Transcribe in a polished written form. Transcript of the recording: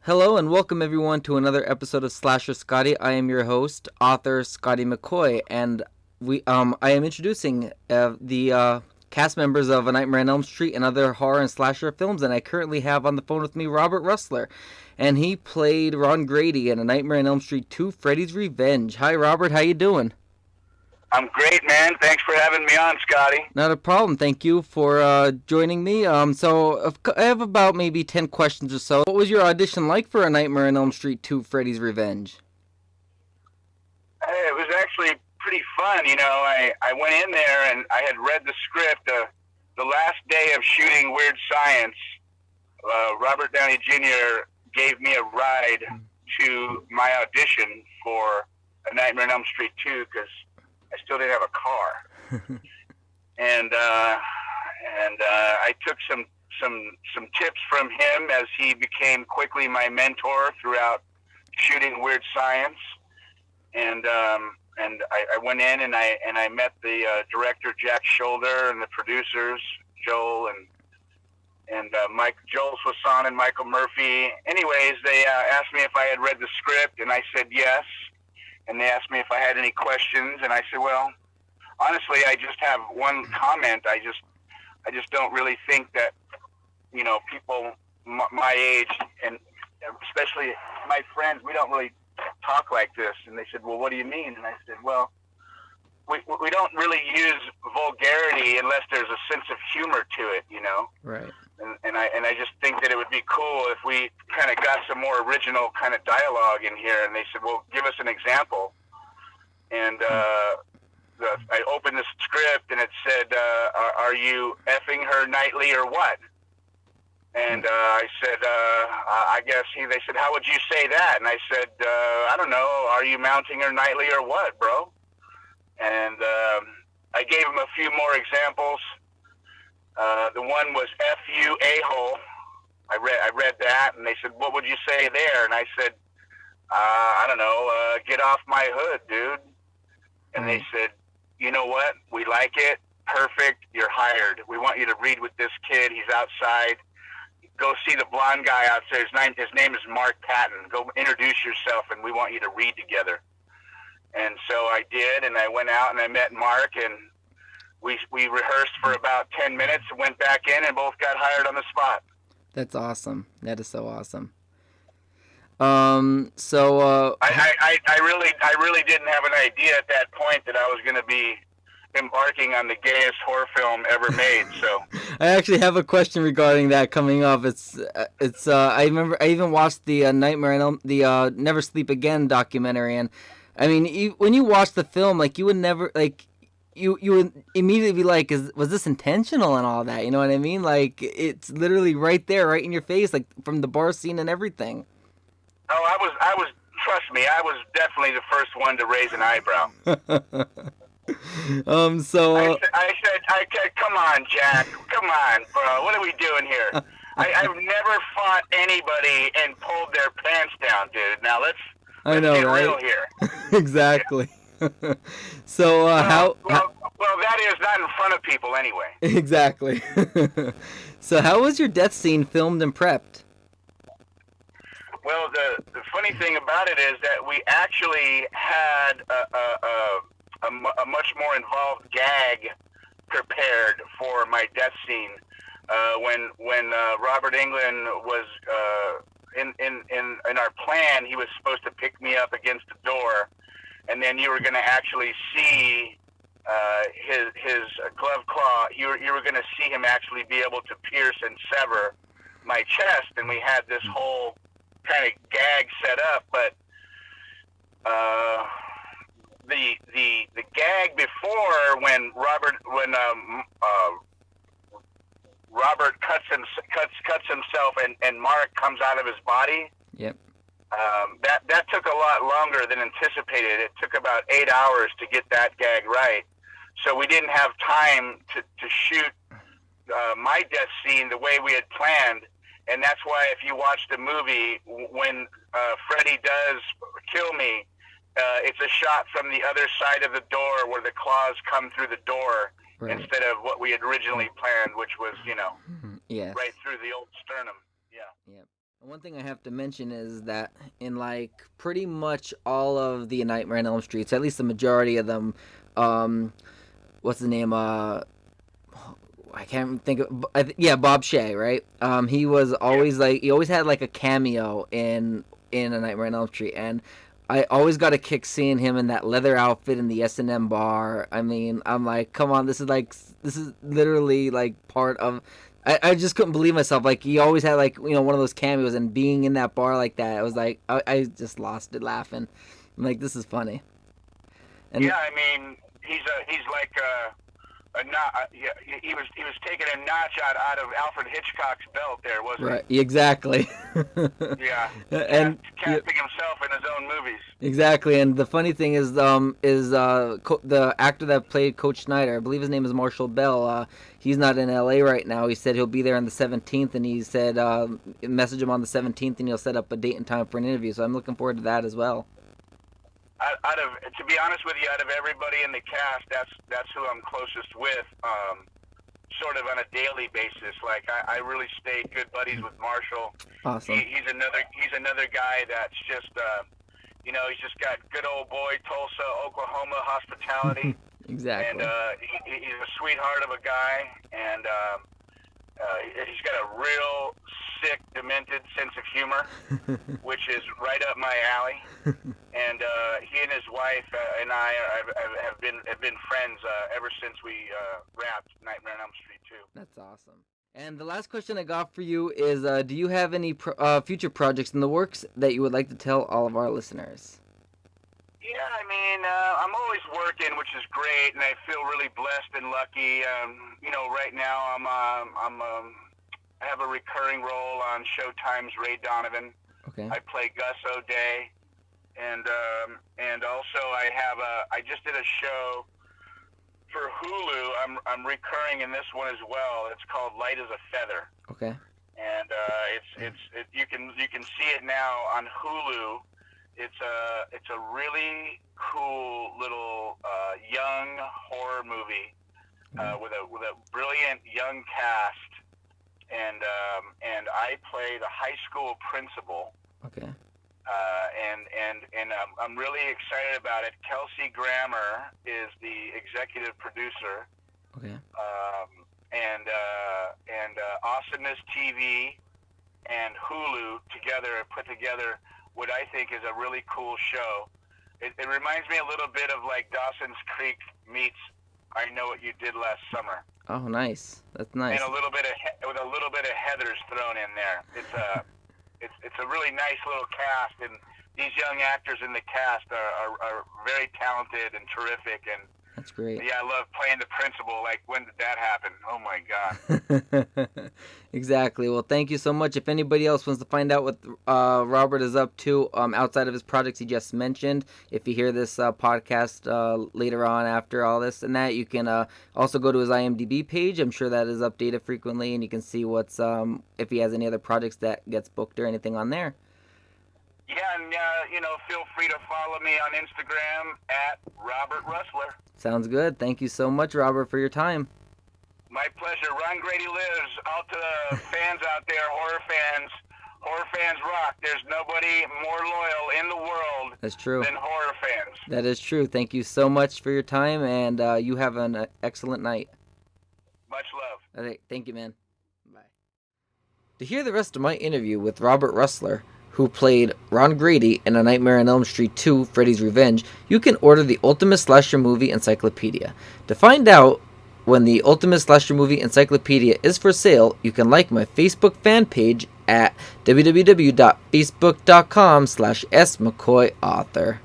Hello and welcome everyone to another episode of Slasher Scotty. I am your host, author Scotty McCoy, and I am introducing the cast members of A Nightmare on Elm Street and other horror and slasher films, and I currently have on the phone with me Robert Rusler, and he played Ron Grady in A Nightmare on Elm Street 2: Freddy's Revenge. Hi Robert, how you doing? I'm great, man. Thanks for having me on, Scotty. Not a problem. Thank you for joining me. I have about maybe 10 questions or so. What was your audition like for A Nightmare on Elm Street 2: Freddy's Revenge? It was actually pretty fun. You know, I went in there and I had read the script. The last day of shooting Weird Science, Robert Downey Jr. gave me a ride to my audition for A Nightmare on Elm Street 2 because I still didn't have a car. and I took some tips from him as he became quickly my mentor throughout shooting Weird Science. And I went in and I met the director Jack Shoulder and the producers Joel and Joel Swasan and Michael Murphy. Anyways, they asked me if I had read the script, and I said yes. And they asked me if I had any questions, and I said, well, honestly, I just have one comment. I just don't really think that, you know, people my age, and especially my friends, we don't really talk like this. And they said, well, what do you mean? And I said, well, we don't really use vulgarity unless there's a sense of humor to it, you know? Right. And I just think that it would be cool if we kind of got some more original kind of dialogue in here. And they said, well, give us an example. And I opened the script and it said, are you effing her nightly or what? And I said, I guess they said, how would you say that? And I said, I don't know. Are you mounting her nightly or what, bro? And I gave him a few more examples. The one was F you a-hole. I read that, and they said, what would you say there? And I said, I don't know, get off my hood, dude. And they said, you know what? We like it. Perfect. You're hired. We want you to read with this kid. He's outside. Go see the blonde guy out there. His name is Mark Patton. Go introduce yourself, and we want you to read together. And so I did, and I went out and I met Mark, and we rehearsed for about 10 minutes, went back in, and both got hired on the spot. That's awesome. That is so awesome. I really didn't have an idea at that point that I was going to be embarking on the gayest horror film ever made. So I actually have a question regarding that coming up. I remember I even watched the the Never Sleep Again documentary, and I mean, when you watch the film, like you would never like. You would immediately be like, was this intentional and all that? You know what I mean? Like, it's literally right there, right in your face, like from the bar scene and everything. Oh, I was. Trust me, I was definitely the first one to raise an eyebrow. I said, come on, Jack, come on, bro. What are we doing here? I've never fought anybody and pulled their pants down, dude. Now let's get real here. Exactly. So well, that is not in front of people anyway. Exactly. So how was your death scene filmed and prepped? Well, the funny thing about it is that we actually had a much more involved gag prepared for my death scene. When Robert Englund was in our plan, he was supposed to pick me up against the door. And then you were going to actually see his glove claw. You were going to see him actually be able to pierce and sever my chest, and we had this whole kind of gag set up. But the gag before, when Robert cuts himself and Mark comes out of his body. Yep. That took a lot longer than anticipated. It took about 8 hours to get that gag right. So we didn't have time to shoot my death scene the way we had planned. And that's why if you watch the movie, when Freddy does kill me, it's a shot from the other side of the door where the claws come through the door, right, instead of what we had originally planned, which was, yes, right through the old sternum. Yeah. Yep. One thing I have to mention is that in like pretty much all of the Nightmare on Elm Streets, at least the majority of them, what's the name? I can't think of. Yeah, Bob Shea, right? He was always like he always had like a cameo in A Nightmare on Elm Street, and I always got a kick seeing him in that leather outfit in the S&M bar. I mean, I'm like, come on, this is literally like part of. I just couldn't believe myself. Like he always had like one of those cameos, and being in that bar like that, I was like, I just lost it laughing. I'm like, this is funny. And yeah, I mean, he's like he was taking a notch out of Alfred Hitchcock's belt there, wasn't right, he? Exactly. Yeah, and casting himself in his own movies. Exactly, and the funny thing is the actor that played Coach Schneider, I believe his name is Marshall Bell. He's not in LA right now. He said he'll be there on the 17th, and he said message him on the 17th, and he'll set up a date and time for an interview. So I'm looking forward to that as well. To be honest with you, out of everybody in the cast, that's who I'm closest with, sort of on a daily basis. Like I really stay good buddies with Marshall. Awesome. He's another guy that's just he's just got good old boy Tulsa, Oklahoma hospitality. Exactly. And he's a sweetheart of a guy, and he's got a real sick, demented sense of humor, which is right up my alley. And he and his wife and I have been friends ever since we wrapped Nightmare on Elm Street 2. That's awesome. And the last question I got for you is, do you have any future projects in the works that you would like to tell all of our listeners? Yeah, I mean, I'm always working, which is great, and I feel really blessed and lucky. Right now I have a recurring role on Showtime's Ray Donovan. Okay. I play Gus O'Day, and also I just did a show for Hulu. I'm recurring in this one as well. It's called Light as a Feather. Okay. And you can see it now on Hulu. It's a really cool little young horror movie with a brilliant young cast, and I play the high school principal. Okay. And I'm really excited about it. Kelsey Grammer is the executive producer. Okay. And Awesomeness TV and Hulu together put together what I think is a really cool show. It reminds me a little bit of like Dawson's Creek meets I Know What You Did Last Summer. Oh, nice. That's nice. And with a little bit of Heather's thrown in there. It's a really nice little cast, and these young actors in the cast are very talented and terrific, and that's great. Yeah, I love playing the principal. Like, when did that happen? Oh my God. Exactly. Well, thank you so much. If anybody else wants to find out what Robert is up to outside of his projects he just mentioned, if you hear this podcast later on after all this and that, you can also go to his IMDb page. I'm sure that is updated frequently, and you can see what's if he has any other projects that gets booked or anything on there. Yeah, and feel free to follow me on Instagram at Robert Rusler. Sounds good. Thank you so much, Robert, for your time. My pleasure. Ron Grady lives. Out to the fans out there, horror fans. Horror fans rock. There's nobody more loyal in the world That's true. than horror fans. That is true. Thank you so much for your time, and you have an excellent night. Much love. All right. Thank you, man. Bye. To hear the rest of my interview with Robert Rusler, who played Ron Grady in A Nightmare on Elm Street 2, Freddy's Revenge, you can order the Ultimate Slasher Movie Encyclopedia. To find out when the Ultimate Slasher Movie Encyclopedia is for sale, you can like my Facebook fan page at www.facebook.com/smccoyauthor.